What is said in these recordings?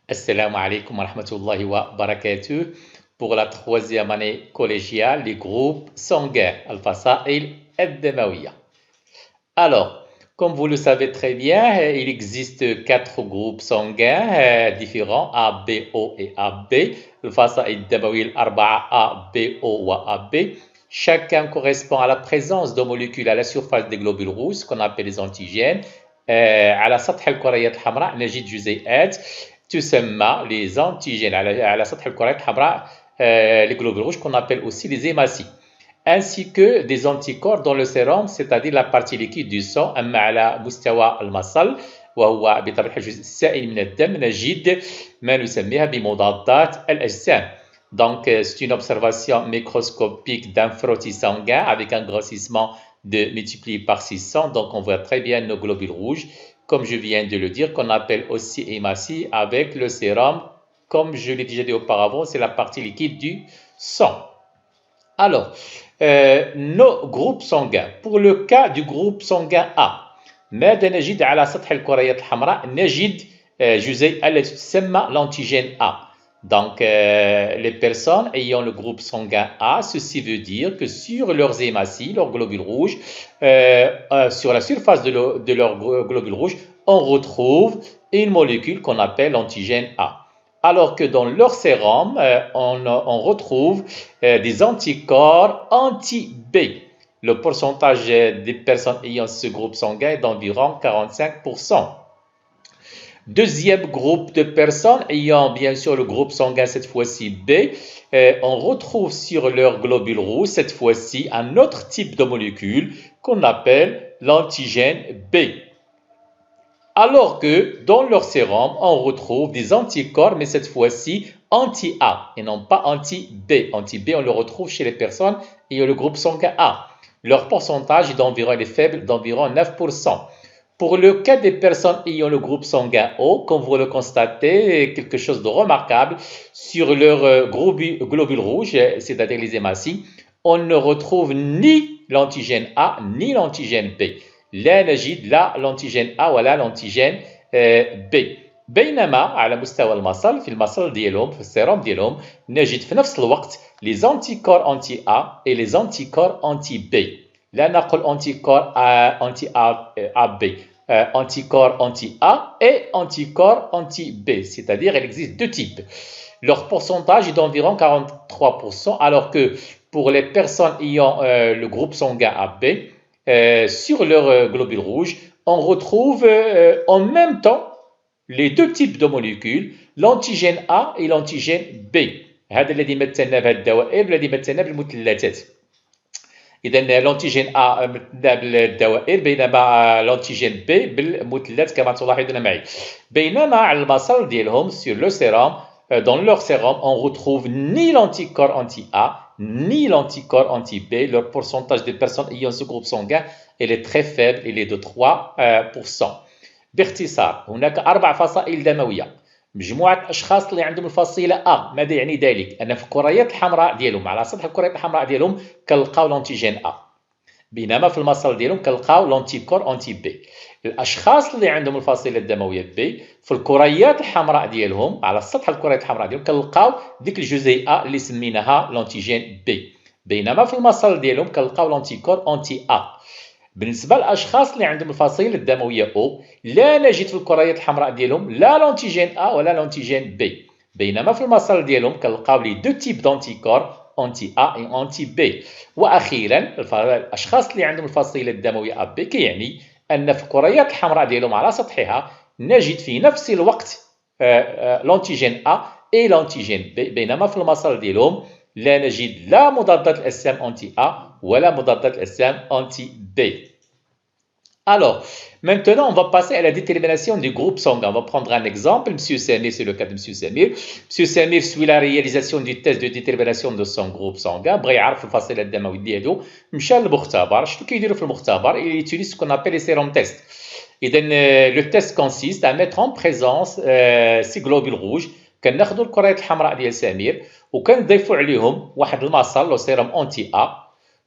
Assalamu alaikum wa rahmatullahi wa barakatuh. Pour la troisième année collégiale, les groupes sanguins, Al-Fasa'il Ad-Damawiya. Alors, comme vous le savez très bien, il existe quatre groupes sanguins différents, A, B, O et AB. Al-Fasa'il Ad-Damawiya Al-Arba'a A, B, O ou AB. Chacun correspond à la présence de molécules à la surface des globules rouges, ce qu'on appelle les antigènes. على سطح الكريات الحمراء نجد جزيئات تسمى les antigènes على سطح الكريات الحمراء les globules rouges qu'on appelle aussi les hématies ainsi que des anticorps dans le sérum c'est-à-dire la partie liquide du sang أما على مستوى المصل وهو بطبيعة الجزء السائل من الدم نجد ما نسميها بمضادات الأجسام. Donc, c'est une observation microscopique d'un frottis sanguin avec un grossissement de multiplié par 600. Donc, on voit très bien nos globules rouges, comme je viens de le dire, qu'on appelle aussi hématie avec le sérum. Comme je l'ai déjà dit auparavant, c'est la partie liquide du sang. Alors, nos groupes sanguins. Pour le cas du groupe sanguin A, ماذا نجد على سطح الكريات الحمراء؟ نجد جزيئة التي تسمى l'antigène A. Donc, les personnes ayant le groupe sanguin A, ceci veut dire que sur leurs hématies, leurs globules rouges, sur la surface de leurs globules rouges, on retrouve une molécule qu'on appelle l'antigène A. Alors que dans leur sérum, on retrouve des anticorps anti-B. Le pourcentage des personnes ayant ce groupe sanguin est d'environ 45%. Deuxième groupe de personnes ayant bien sûr le groupe sanguin cette fois-ci B, on retrouve sur leur globule rouge cette fois-ci un autre type de molécule qu'on appelle l'antigène B. Alors que dans leur sérum, on retrouve des anticorps, mais cette fois-ci anti-A et non pas anti-B. Anti-B, on le retrouve chez les personnes ayant le groupe sanguin A. Leur pourcentage est d'environ, il est faible, d'environ 9%. Pour le cas des personnes ayant le groupe sanguin O, comme vous le constatez, quelque chose de remarquable, sur leur globule rouge, c'est-à-dire les hématies, on ne retrouve ni l'antigène A ni l'antigène B. لا نجد لا الانتيجين A ولا الانتيجين B. بينما على مستوى المصل في المصل ديالهم في السيروم ديالهم نجد في نفس الوقت les anticorps anti-A et les anticorps anti-B. لا نقول anticorps anti-AB, anticorps anti-A et anticorps anti-B, c'est-à-dire il existe deux types. Leur pourcentage est d'environ 43%, alors que pour les personnes ayant le groupe sanguin AB, sur leur globule rouge, on retrouve en même temps les deux types de molécules, l'antigène A et l'antigène B. هذا الذي مثلنا بهذه الدوائر الذي مثلنا بالمثلثات. إذا الانتيجين A مثلنا بالدوائر بينما الانتيجين B بالمثلث كما تلاحظون معي. بينما على المصل ديالهم sur le sérum, dans leur sérum, on retrouve ni l'anticorps anti-A ni l'anticorps anti-B. Le pourcentage des personnes ayant ce groupe sanguin il est très faible, il est de 3%. باختصار هناك 4 فصائل دموية. مجموعة الأشخاص اللي عندهم الفصيلة A، ماذا يعني ذلك؟ أن في الكريات الحمراء ديالهم على سطح الكريات الحمراء ديالهم كنلقاو الانتيجين A، بينما في المصل ديالهم كنلقاو الانتيكور انتي بي. الاشخاص اللي عندهم الفصيله الدمويه بي في الكريات الحمراء ديالهم على سطح الكريات الحمراء ديالهم كنلقاو ديك الجزيئه اللي سميناها الانتيجين بي، بينما في المصل ديالهم كنلقاو الانتيكور انتي A. بالنسبه للاشخاص اللي عندهم الفصيله الدمويه او لا نجد في الكريات الحمراء ديالهم لا الانتيجين A ولا الانتيجين B، بينما في المصل ديالهم كنلقاو لي دو تيب دانتيكور انتي A et انتي B. واخيرا الاشخاص اللي عندهم الفصيله الدمويه AB كيعني ان في الكريات الحمراء ديالهم على سطحها نجد في نفس الوقت الانتيجين A et الانتيجين B، بينما في المصل ديالهم لا نجد لا مضادات الاجسام انتي A ولا مضادات الاجسام انتي B. Alors, maintenant, on va passer à la détermination du groupe sanguin. On va prendre un exemple. Monsieur Samir, c'est le cas de Monsieur Samir. Monsieur Samir suit la réalisation du test de détermination de son groupe sanguin. بغى يعرف الفصيلة الدموية ديالو. مشى للمختبر. شنو كيديروا في المختبر؟ Il utilise ce qu'on appelle les sérum tests. إذا le test consiste à mettre en présence ces globules rouges. كناخذوا الكريات الحمراء ديال سمير وكنضيفوا عليهم واحد المصل لو سيروم انتي A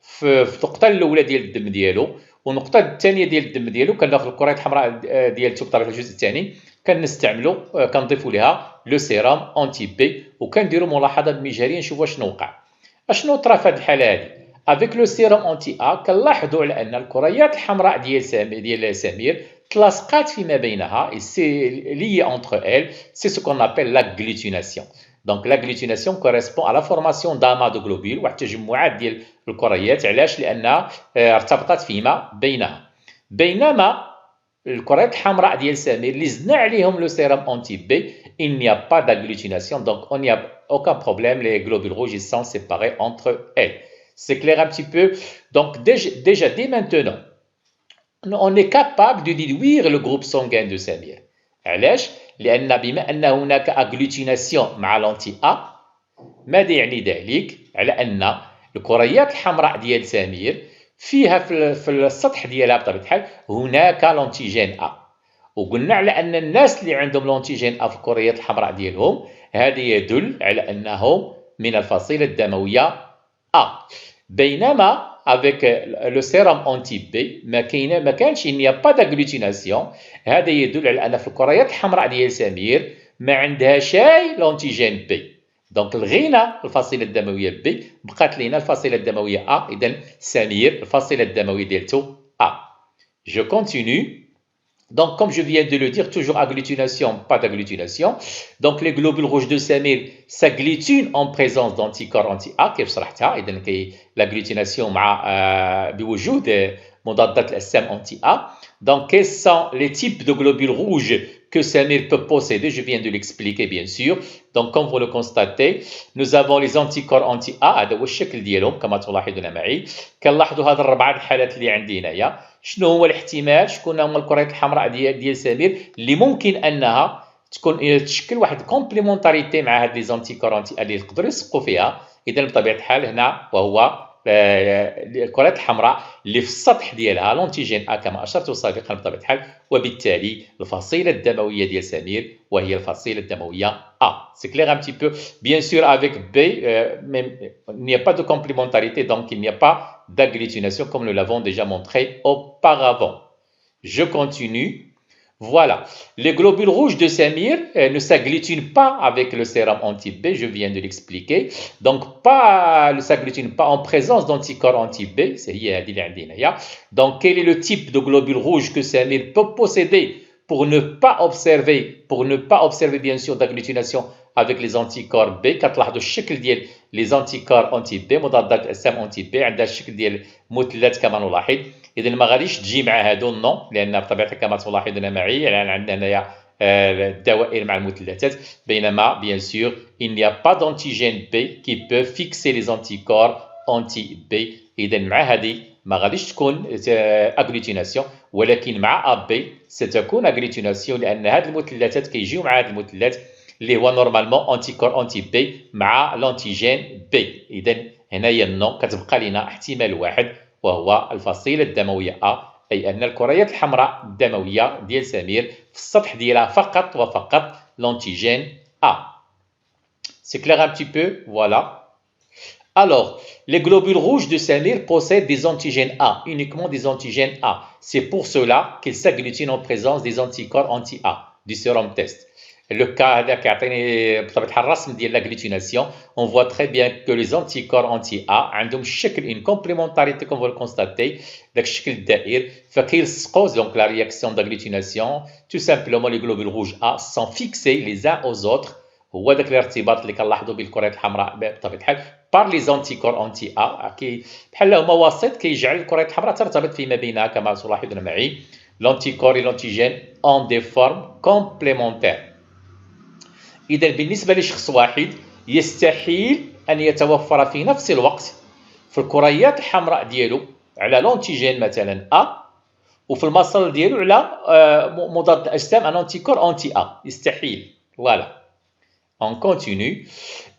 في النقطة الأولى ديال الدم ديالو. والنقطة الثانية ديال الدم ديالو كناخذ الكريات الحمراء ديالته بطبيعة الجزء الثاني كنستعملوا كنضيفوا لها لو سيرام انتي بي وكنديروا ملاحظه بمجهريه نشوفوا شنو وقع. اشنو طرا في هذه الحاله هذه؟ افيك لو سيرام انتي ا كنلاحظوا على ان الكريات الحمراء ديال سمير تلاصقات فيما بينها et c'est lié entre elles, c'est ce qu'on appelle l'agglutination. Donc l'agglutination correspond à la formation d'amas de globules واحد التجمعات ديال الكريات. علاش؟ لانها ارتبطت فيما بينها. بينما الكريات الحمراء ديال سمير اللي زدنا عليهم لو سيرام انتي بي il n'y a pas d'agglutination, donc il n'y a aucun problème, les globules rouges ils sont séparés entre elles. C'est clair un petit peu? Donc déjà dès maintenant on est capable de déduire le groupe sanguin de Samir. علاش؟ لأن بما أن هناك agglutination مع l'anti A ماذا يعني ذلك؟ على أن الكريات الحمراء ديال سمير فيها في السطح ديالها بطبيعة الحال هناك لونتيجين A. وقلنا على أن الناس اللي عندهم لونتيجين A في الكريات الحمراء ديالهم هذا يدل على أنهم من الفصيلة الدموية A. بينما avec le sérum anti-B ما كانش il n'y a pas d'agglutination. هذا يدل على أن في الكريات الحمراء ديال سمير ما عندهاش لونتيجين بي. دونك لغينا الفصيلة الدموية بي بقات لينا الفصيلة الدموية A. إذا سمير الفصيلة الدموية ديالته A. Je continue. Donc, comme je viens de le dire, toujours agglutination, pas d'agglutination. Donc, les globules rouges de Samir s'agglutinent en présence d'anticorps anti-A, كيف شرحتها. إذن l'agglutination مع بوجود مضادات الأجسام anti-A. Donc, quels sont les types de globules rouges que Samir peut posséder? Je viens de l'expliquer, bien sûr. Donc, comme vous le constatez, nous avons les anticorps anti-A. هذا هو الشكل ديالهم كما تلاحظون معي. كنلاحظوا هذه الربعة الحالات اللي عندي هنايا. شنو هو الاحتمال؟ شكون هما الكريات الحمراء ديال سمير اللي ممكن انها تكون تشكل واحد كومبليمونتاريتي مع هاد لي زانتيكور انتي اللي يقدروا يسقوا فيها. اذا بطبيعه الحال هنا وهو الكريات الحمراء اللي في السطح ديالها لونتيجين ا كما اشرت سابقا بطبيعه الحال، وبالتالي الفصيله الدمويه ديال سمير وهي الفصيله الدمويه A. C'est clair un petit peu. Bien sûr, avec B, il n'y a pas de complémentarité, donc il n'y a pas d'agglutination comme nous l'avons déjà montré auparavant. Je continue. Voilà. Les globules rouges de Samir ne s'agglutinent pas avec le sérum anti-B, je viens de l'expliquer. Donc, ne s'agglutinent pas en présence d'anticorps anti-B. Donc, quel est le type de globule rouge que Samir peut posséder pour ne pas observer bien sûr d'agglutination avec les anticorps B؟ كتلاحظوا الشكل ديال les anticorps anti-B مضادات الأجسام anti-B عندها الشكل ديال مثلث كما نلاحظ. إذا ما غاديش تجي مع هادو نو، لأن بطبيعتها كما تلاحظون معي يعني عندنا هنايا الدوائر مع المثلثات، بينما bien sûr il n'y a pas d'antigène B qui peut fixer les anticorps anti-B. إذا مع هذه ما غاديش تكون اغلوتيناسيون، ولكن مع AB ستكون اغلوتيناسيون، لأن هاد المثلثات كيجيو مع هاد المثلث اللي هو نورمالمون انتيكور انتي بي مع لانتيجين بي. إذا هنايا النو كتبقى لنا احتمال واحد وهو الفصيلة الدموية A، أي أن الكريات الحمراء الدموية ديال سمير في السطح ديالها فقط وفقط l'antigène A. C'est clair un petit peu? Voilà. Alors, les globules rouges de Samir possèdent des antigènes A, uniquement des antigènes A. C'est pour cela qu'ils s'agglutinent en présence des anticorps anti-A du sérum test. Le cas هذا كيعطيني بطبيعة الحال الرسم ديال l'agglutination. On voit très bien que les anticorps anti-A عندهم الشكل une complémentarité comme vous le constatez، داك الشكل الدائر، فكيلصقوا donc la réaction d'agglutination. Tout simplement les globules rouges A sont fixés les uns aux autres. هو داك الارتباط اللي كنلاحظوا به الكريات الحمراء بطبيعة الحال par les anticorps anti-A بحال هما وسيط كيجعل الكريات الحمراء ترتبط فيما بينها كما تلاحظون معي. L'anticorps et l'antigène ont des formes complémentaires. إذا بالنسبة لشخص واحد يستحيل أن يتوفر في نفس الوقت في الكريات الحمراء ديالو على لونتيجين مثلا A، وفي المصل ديالو على مضاد الأجسام ان anticorps anti-A. يستحيل. Voilà. On continue.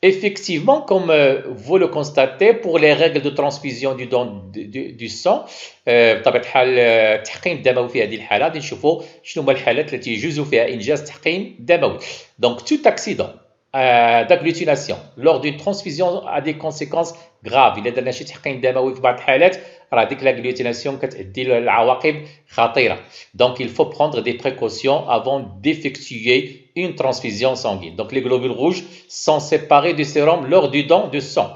Effectivement, comme vous le constatez, pour les règles de transfusion du sang بطبيعة الحال التحقين الدموي في هذه الحالة غادي نشوفوا شنو هما الحالات التي يجوز فيها إنجاز تحقين دموي. Donc tout accident d'agglutination lors d'une transfusion a des conséquences graves. إلا درنا شي تحقين دموي في بعض الحالات راه ديك l'agglutination كتؤدي لعواقب خطيرة. Donc il faut prendre des précautions avant d'effectuer une transfusion sanguine. Donc les globules rouges sont séparés du sérum lors du don de sang.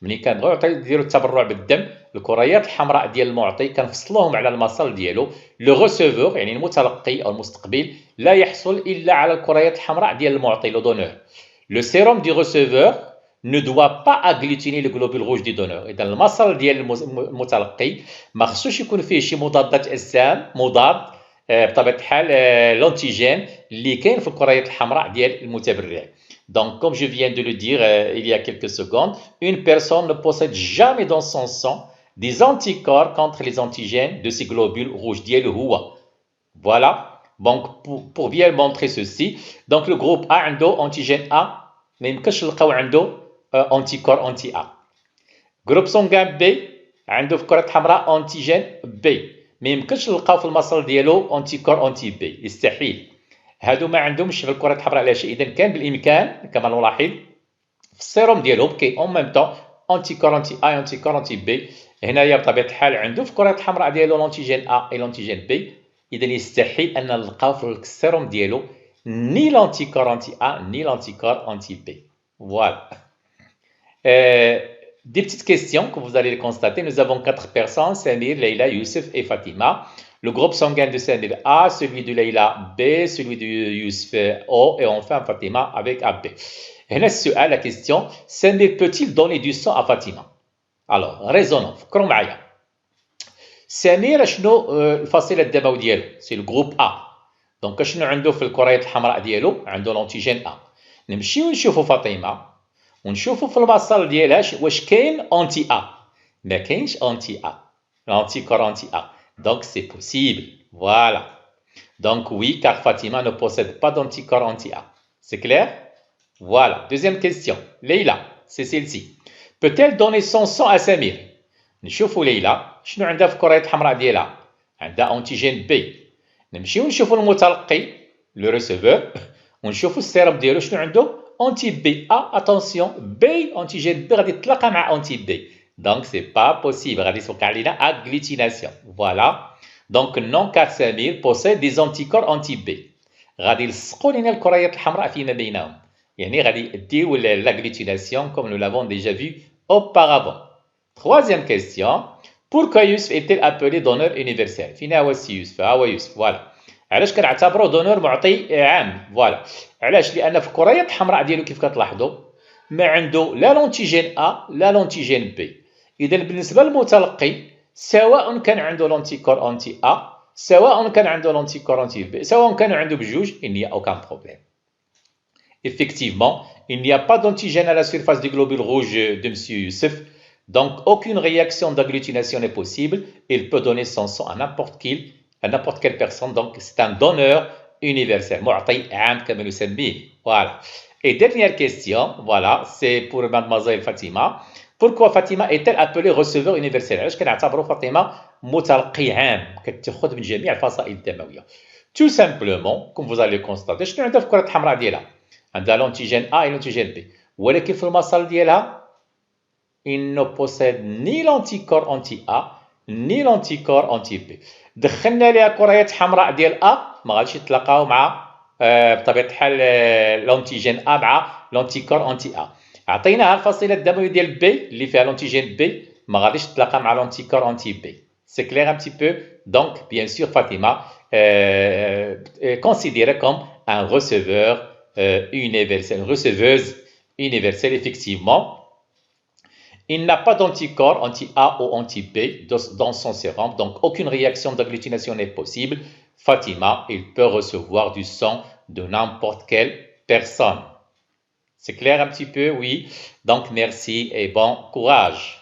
ملي كنبغيو نديرو التبرع بالدم الكريات الحمراء ديال المعطي كنفصلوهم على المصل ديالو لو ريسيفور يعني المتلقي او المستقبل لا يحصل الا على الكريات الحمراء ديال المعطي لو دونور. لو سيروم دي ريسيفور ne doit pas agglutiner le globule rouge du donneur. اذا المصل ديال المتلقي ما خصوش يكون فيه شي مضادات اجسام مضاد بطبيعه الحال l'antigène اللي كاين في الكريات الحمراء ديال المتبرع. Donc, comme je viens de le dire il y a quelques secondes, une personne ne possède jamais dans son sang des anticorps contre les antigènes de ces globules rouges. Voilà. Donc, pour bien montrer ceci, donc le groupe A عنده antigène A, ما يمكنش نلقاو عنده anticorps anti-A. Groupe sanguin B عنده في الكرة الحمراء antigène B, ما يمكنش نلقاو في المصل ديالو anticorps anti-B. يستحيل. هادو ما عندهمش في الكرات الحمراء لا شيء. اذا كان بالامكان كما نلاحظ في السيروم ديالهم كاين اون ميم طون انتي كور انتي اي انتي كور انتي بي. هنايا بطبيعه الحال عنده في الكرات الحمراء ديالو لونتيجين ا اي لونتيجين بي. اذا يستحيل ان نلقاو في السيروم ديالو ني لونتي كور انتي ا ني لونتي كور انتي بي. Voilà. Des petites questions que vous allez les constater. Nous avons 4 personnes, Samir, Leila, Youssef et Fatima. Le groupe sanguin de Samir A, celui de Leila B, celui de Youssef O et enfin Fatima avec AB. Et là, la question, Samir peut-il donner du sang à Fatima? Alors, raisonnons. فكروا معايا. سمير شنو الفصيلة الدموي ديالو؟ سي الجروب A. دونك شنو عنده في الكريات الحمراء ديالو؟ عنده لونتيجين A. نمشيو نشوفوا فاطمة ونشوفوا في المصل ديالها واش كاين انتي A. ما كاينش انتي A. l'anti corps anti-A. Donc, c'est possible. Voilà. Donc, oui, car Fatima ne possède pas d'anticorps anti-A. C'est clair? Voilà. Deuxième question. Leila, c'est celle-ci. Peut-elle donner son sang à Samir? نشوفوا ليلى شنو عندها في الكريات الحمراء ديالها؟ عندها انتيجين بي. نمشيو نشوفوا المتلقي لو ريسيفور ونشوفوا السيرم ديالو شنو عنده؟ انتي بي. اتونسيون بي انتيجين بي غادي يتلاقى مع انتي بي. Donc, c'est pas possible. غادي توقع لنا agglutination. Voilà. Donc, non car Samir possède des anticorps anti-B. غادي يلصقوا لنا الكريات الحمراء فيما بينهم. يعني غادي يديروا l'agglutination comme nous l'avons déjà vu auparavant. Troisième question. Pourquoi Youssef est-il appelé donneur universel? فينا هو السي يوسف. ها هو يوسف. Voilà. علاش كنعتبروه دونور معطي عام؟ فوالا. علاش؟ لأن في الكريات الحمراء ديالو كيف كتلاحظوا ما عنده لا لونتيجين A لا لونتيجين B. إذا بالنسبة للمتلقي سواء كان عنده لونتيكور أنتي A سواء كان عنده لونتيكور أنتي B سواء كانوا عنده بجوج il n'y a aucun problème. Effectivement, il n'y a pas d'antigène à la surface du globule rouge de M. Youssef, donc aucune réaction d'agglutination n'est possible. Il peut donner son sang à n'importe quelle personne, donc c'est un donneur universel. معطي عام كما نسميه. Voilà. Et dernière question, voilà, c'est pour mademoiselle Fatima. Pourquoi Fatima est-elle appelée receveur universel? علاش كنعتبروا فاطمة متلقي عام كتاخذ من جميع الفصائل الدموية؟ Tout simplement, comme vous allez le constater, شنو عندها في الكرة الحمراء ديالها؟ عندها l'antigène A et l'antigène B. ولكن في المصل ديالها il ne possède ni l'anticorps anti-A ni l'anticorps anti-B. دخلنا لها كريات حمراء ديال A ما غاديش يتلاقاو مع بطبيعة الحال l'antigène A مع l'anticorps anti-A. عطيناها الفصيلة الدموية ديال B اللي فيها l'antigène B ما غاديش تتلاقى مع l'anticorps anti-B. C'est clair un petit peu? Donc, bien sûr, Fatima est considérée comme un receveur universel, une receveuse universelle, effectivement. Il n'a pas d'anticorps anti-A ou anti-B dans son sérum, donc aucune réaction d'agglutination n'est possible. Fatima, il peut recevoir du sang de n'importe quelle personne. C'est clair un petit peu? Oui. Donc, merci et bon courage.